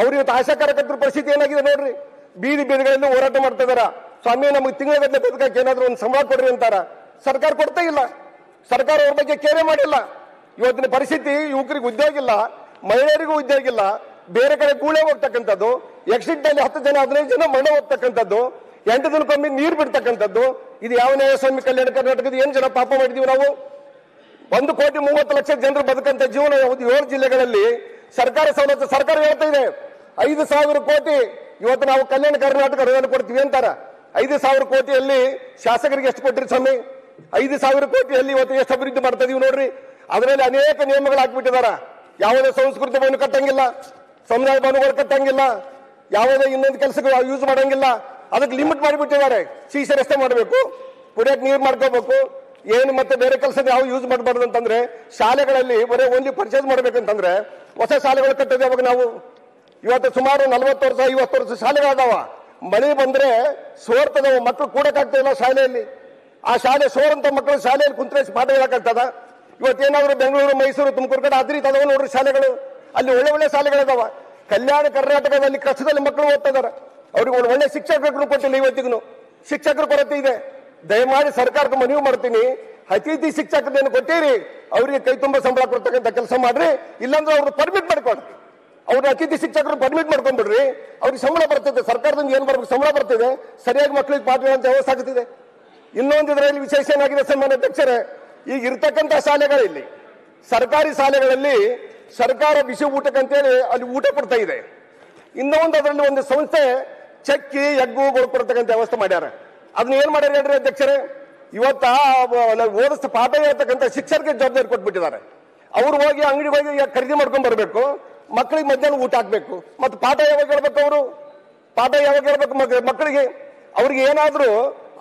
ಅವ್ರು ಇವತ್ತು ಆಶಾ ಕಾರ್ಯಕರ್ತರ ಪರಿಸ್ಥಿತಿ ಏನಾಗಿದೆ ನೋಡ್ರಿ. ಬೀದಿ ಬೀದಿಗಳಲ್ಲಿ ಹೋರಾಟ ಮಾಡ್ತಾ ಇದಾರ. ಸ್ವಾಮಿ ನಮಗೆ ತಿಂಗಳಗಟ್ಟಲೆ ಬದುಕಕ್ಕೆ ಏನಾದ್ರು ಒಂದು ಸಂಬಳ ಕೊಡ್ರಿ ಅಂತಾರ. ಸರ್ಕಾರ ಕೊಡ್ತಾ ಇಲ್ಲ. ಸರ್ಕಾರ ಅವ್ರ ಬಗ್ಗೆ ಕೇರೆ ಮಾಡಿಲ್ಲ. ಇವತ್ತಿನ ಪರಿಸ್ಥಿತಿ ಯುವಕರಿಗೆ ಉದ್ಯೋಗ ಇಲ್ಲ, ಮಹಿಳೆಯರಿಗೂ ಉದ್ಯೋಗ ಇಲ್ಲ, ಬೇರೆ ಕಡೆ ಕೂಳೆ ಹೋಗ್ತಕ್ಕಂಥದ್ದು, ಆಕ್ಸಿಡೆಂಟ್ ಅಲ್ಲಿ 10 ಜನ 15 ಜನ ಮರಣ ಹೋಗ್ತಕ್ಕಂಥದ್ದು, 8 ದಿನಕ್ಕೊಮ್ಮೆ ನೀರು ಬಿಡ್ತಕ್ಕಂಥದ್ದು. ಇದು ಯಾವ ನ್ಯಾಯಸ್ವಾಮಿ ಕಲ್ಯಾಣ ಕರ್ನಾಟಕದ ಏನ್ ಜನ ಪಾಪ ಮಾಡಿದೀವಿ ನಾವು. 1,30,30,00,000 ಜನರು ಬದುಕಂತ ಜೀವನ 7 ಜಿಲ್ಲೆಗಳಲ್ಲಿ ಸರ್ಕಾರ ಸವಲತ್ತು ಸರ್ಕಾರ ಹೇಳ್ತಾ ಇದೆ. 5,000 ಕೋಟಿ ಇವತ್ತು ನಾವು ಕಲ್ಯಾಣ ಕರ್ನಾಟಕ ಅನುದಾನ ಕೊಡ್ತೀವಿ ಅಂತಾರ. 5,000 ಕೋಟಿಯಲ್ಲಿ ಶಾಸಕರಿಗೆ ಎಷ್ಟು ಕೊಟ್ಟಿರಿ ಸ್ವಾಮಿ? 5,000 ಕೋಟಿಯಲ್ಲಿ ಇವತ್ತು ಎಷ್ಟು ಅಭಿವೃದ್ಧಿ ಮಾಡ್ತಾ ಇದೀವಿ ನೋಡ್ರಿ. ಅದರಲ್ಲಿ ಅನೇಕ ನಿಯಮಗಳು ಹಾಕ್ಬಿಟ್ಟಿದಾರ. ಯಾವುದೇ ಸಂಸ್ಕೃತಿ ಭವನ ಕಟ್ಟಂಗಿಲ್ಲ, ಸಮುದಾಯ ಭವನಗಳು ಕಟ್ಟಂಗಿಲ್ಲ, ಯಾವುದೇ ಇನ್ನೊಂದು ಕೆಲಸಗಳು ಯೂಸ್ ಮಾಡಂಗಿಲ್ಲ. ಅದಕ್ಕೆ ಲಿಮಿಟ್ ಮಾಡಿಬಿಟ್ಟಿದ್ದಾರೆ. ಸೀಸ ರಸ್ತೆ ಮಾಡಬೇಕು, ಕುಡಿಯಕ್ಕೆ ನೀರು ಮಾಡ್ಕೋಬೇಕು, ಏನು ಮತ್ತೆ ಬೇರೆ ಕೆಲಸ ಯಾವ ಯೂಸ್ ಮಾಡಬಾರ್ದು ಅಂತಂದ್ರೆ ಶಾಲೆಗಳಲ್ಲಿ ಬರೀ ಓನ್ಲಿ ಪರ್ಚೇಸ್ ಮಾಡ್ಬೇಕಂತಂದ್ರೆ ಹೊಸ ಶಾಲೆಗಳು ಕಟ್ಟಿದೆ. ಅವಾಗ ನಾವು ಇವತ್ತು ಸುಮಾರು 40 ವರ್ಷ 50 ವರ್ಷ ಶಾಲೆಗಳದಾವ. ಮಳೆ ಬಂದ್ರೆ ಸೋರ್ತದವ, ಮಕ್ಕಳು ಕೂಡಕ್ಕಾಗ್ತಾ ಇಲ್ಲ ಶಾಲೆಯಲ್ಲಿ. ಆ ಶಾಲೆ ಸೋರಂತ ಮಕ್ಕಳು ಶಾಲೆಯಲ್ಲಿ ಕುಂತ್ರೆ ಪಾಠ ಹೇಳಕ್ಕಾಗ್ತದ? ಇವತ್ತೇನಾದ್ರು ಬೆಂಗಳೂರು, ಮೈಸೂರು, ತುಮಕೂರು ಕಡೆ ಆದ್ರಿ ಅದಾವ ನೋಡ್ರಿ ಶಾಲೆಗಳು. ಅಲ್ಲಿ ಒಳ್ಳೆ ಒಳ್ಳೆ ಶಾಲೆಗಳಿದಾವ. ಕಲ್ಯಾಣ ಕರ್ನಾಟಕದಲ್ಲಿ ಕಷ್ಟದಲ್ಲಿ ಮಕ್ಕಳು ಓದ್ತಾ ಇದಾರೆ. ಅವ್ರಿಗೆ ಒಳ್ಳೆ ಶಿಕ್ಷಕರು ಕೊಟ್ಟಿಲ್ಲ. ಇವತ್ತಿಗೂ ಶಿಕ್ಷಕರು ಕೊರತೆ ಇದೆ. ದಯಮಾಡಿ ಸರ್ಕಾರಕ್ಕೆ ಮನವಿ ಮಾಡ್ತೀನಿ, ಅತಿಥಿ ಶಿಕ್ಷಕರನ್ನು ಕೊಟ್ಟಿರಿ, ಅವರಿಗೆ ಕೈ ತುಂಬ ಸಂಬಳ ಕೊಡ್ತಕ್ಕಂಥ ಕೆಲಸ ಮಾಡ್ರಿ. ಇಲ್ಲಾಂದ್ರೆ ಅವ್ರನ್ನ ಪರ್ಮಿಟ್ ಮಾಡ್ಕೊಡ್ರಿ. ಅವ್ರ ಅತಿಥಿ ಶಿಕ್ಷಕರು ಪರ್ಮಿಟ್ ಮಾಡ್ಕೊಂಡ್ಬಿಡ್ರಿ. ಅವ್ರಿಗೆ ಸಂಬಳ ಬರ್ತಿದೆ. ಸರ್ಕಾರದಿಂದ ಏನ್ ಬರ್ಬೇಕು ಸಂಬಳ ಬರ್ತಿದೆ. ಸರಿಯಾಗಿ ಮಕ್ಕಳಿಗೆ ಪಾಠ ಹೇಳಂತ ವ್ಯವಸ್ಥೆ ಆಗುತ್ತಿದೆ. ಇನ್ನೊಂದು ಇದರಲ್ಲಿ ವಿಶೇಷ ಏನಾಗಿದೆ ಸನ್ಮಾನ್ಯ ಅಧ್ಯಕ್ಷರೇ, ಈಗ ಇರ್ತಕ್ಕಂಥ ಶಾಲೆಗಳಲ್ಲಿ ಸರ್ಕಾರಿ ಶಾಲೆಗಳಲ್ಲಿ ಸರ್ಕಾರ ಬಿಸಿ ಊಟಕ್ಕಂತೇಳಿ ಅಲ್ಲಿ ಊಟ ಕೊಡ್ತಾ ಇದೆ. ಇನ್ನೊಂದು ಅದರಲ್ಲಿ ಒಂದು ಸಂಸ್ಥೆ ಚಕ್ಕಿ ಎಗ್ಗುಗಳು ಕೊಡ್ತಕ್ಕಂಥ ವ್ಯವಸ್ಥೆ ಮಾಡ್ಯಾರ. ಅದನ್ನ ಏನ್ ಮಾಡ್ಯಾರ ಹೇಳ್ರಿ ಅಧ್ಯಕ್ಷರೇ? ಇವತ್ತ ಓದಿಸ್ತ ಪಾಠ ಹೇಳ್ತಕ್ಕಂಥ ಶಿಕ್ಷಕರಿಗೆ ಜವಾಬ್ದಾರಿ ಕೊಟ್ಬಿಟ್ಟಿದ್ದಾರೆ. ಅವ್ರು ಹೋಗಿ ಅಂಗಡಿಗೆ ಹೋಗಿ ಖರೀದಿ ಮಾಡ್ಕೊಂಡ್ ಬರ್ಬೇಕು, ಮಕ್ಕಳಿಗೆ ಮಧ್ಯಾಹ್ನ ಊಟ ಹಾಕ್ಬೇಕು. ಮತ್ತೆ ಪಾಠ ಯಾವಾಗ ಹೇಳ್ಬೇಕು? ಅವರು ಪಾಠ ಯಾವಾಗ ಹೇಳ್ಬೇಕು ಮಕ್ಕಳಿಗೆ? ಅವ್ರಿಗೆ ಏನಾದ್ರು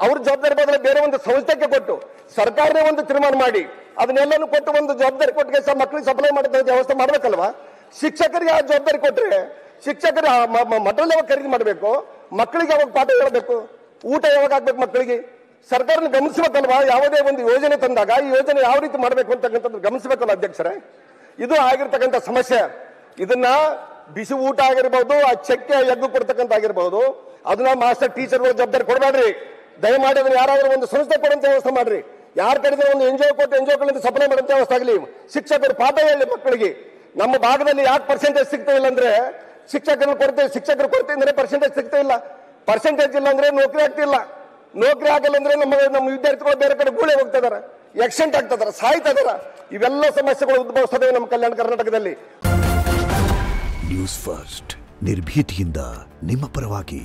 ಅವ್ರ ಜವಾಬ್ದಾರಿ ಬದಲು ಬೇರೆ ಒಂದು ಸಂಸ್ಥೆಗೆ ಕೊಟ್ಟು ಸರ್ಕಾರನೇ ಒಂದು ತೀರ್ಮಾನ ಮಾಡಿ ಅದನ್ನೆಲ್ಲನೂ ಕೊಟ್ಟು ಒಂದು ಜವಾಬ್ದಾರಿ ಕೊಟ್ಟು ಮಕ್ಕಳಿಗೆ ಸಪ್ಲೈ ಮಾಡಿದ ವ್ಯವಸ್ಥೆ ಮಾಡ್ಬೇಕಲ್ವಾ? ಶಿಕ್ಷಕರಿಗೆ ಆ ಜವಾಬ್ದಾರಿ ಕೊಟ್ರೆ ಶಿಕ್ಷಕರು ಮಟಲ್ ಯಾವಾಗ ಖರೀದಿ ಮಾಡಬೇಕು, ಮಕ್ಕಳಿಗೆ ಯಾವಾಗ ಪಾಠ ಹೇಳಬೇಕು, ಊಟ ಯಾವಾಗ ಆಗ್ಬೇಕು ಮಕ್ಕಳಿಗೆ? ಸರ್ಕಾರನ ಗಮನಿಸಬೇಕಲ್ವಾ? ಯಾವುದೇ ಒಂದು ಯೋಜನೆ ತಂದಾಗ ಈ ಯೋಜನೆ ಯಾವ ರೀತಿ ಮಾಡಬೇಕು ಅಂತಕ್ಕಂಥದ್ದು ಗಮನಿಸಬೇಕಲ್ಲ ಅಧ್ಯಕ್ಷರೇ? ಇದು ಆಗಿರ್ತಕ್ಕಂಥ ಸಮಸ್ಯೆ. ಇದನ್ನ ಬಿಸಿ ಊಟ ಆಗಿರ್ಬಹುದು, ಆ ಚಕ್ಕೆ ಎಗ್ಗು ಕೊಡ್ತಕ್ಕಂಥ ಆಗಿರ್ಬಹುದು, ಅದನ್ನ ಮಾಸ್ಟರ್ ಟೀಚರ್ಗಳು ಜವಾಬ್ದಾರಿ ಕೊಡಬೇಡ್ರಿ. ದಯಮಾಡಿ ಅದನ್ನ ಯಾರಾದ್ರೂ ಒಂದು ಸಂಸ್ಥೆ ಕೊಡುವಂತ ವ್ಯವಸ್ಥೆ ಮಾಡ್ರಿ. ಯಾರ ಕಡೆಗೆ ಒಂದು ಎನ್ಜಿಒ ಕೊಟ್ಟು ಎನ್ಜಿಒಗಳಿಂದ ಸಪ್ಲೈ ಮಾಡುವಂತ ವ್ಯವಸ್ಥೆ ಆಗಲಿ. ಶಿಕ್ಷಕರು ಪಾಠ ಹೇಳಿ ಮಕ್ಕಳಿಗೆ. ನಮ್ಮ ಭಾಗದಲ್ಲಿ ಯಾಕೆ ಪರ್ಸೆಂಟೇಜ್ ಸಿಗ್ತಾ ಇಲ್ಲ ಅಂದ್ರೆ ಶಿಕ್ಷಕರು ಕೊರತೆ ಅಂದ್ರೆ ಪರ್ಸೆಂಟೇಜ್ ಸಿಗ್ತಾ ಇಲ್ಲ. ಪರ್ಸೆಂಟೇಜ್ ಇಲ್ಲ ಅಂದ್ರೆ ನೌಕರಿ ಆಗ್ತಿಲ್ಲ. ನೌಕರಿ ಆಗಲ್ಲ ಅಂದ್ರೆ ನಮ್ಮ ವಿದ್ಯಾರ್ಥಿಗಳು ಬೇರೆ ಕಡೆ ಗೂಳೆ ಹೋಗ್ತಾ ಇದಾರೆ, ಆಕ್ಸಿಡೆಂಟ್ ಆಗ್ತಾ ಇದಾರೆ, ಸಾಯ್ತಾ ಇದಾರೆ. ಇವೆಲ್ಲ ಸಮಸ್ಯೆಗಳು ಉದ್ಭವಿಸ್ತದೆ ನಮ್ಮ ಕಲ್ಯಾಣ ಕರ್ನಾಟಕದಲ್ಲಿ. ನ್ಯೂಸ್ ಫಸ್ಟ್ ನಿರ್ಭೀತಿಯಿಂದ ನಿಮ್ಮ ಪರವಾಗಿ.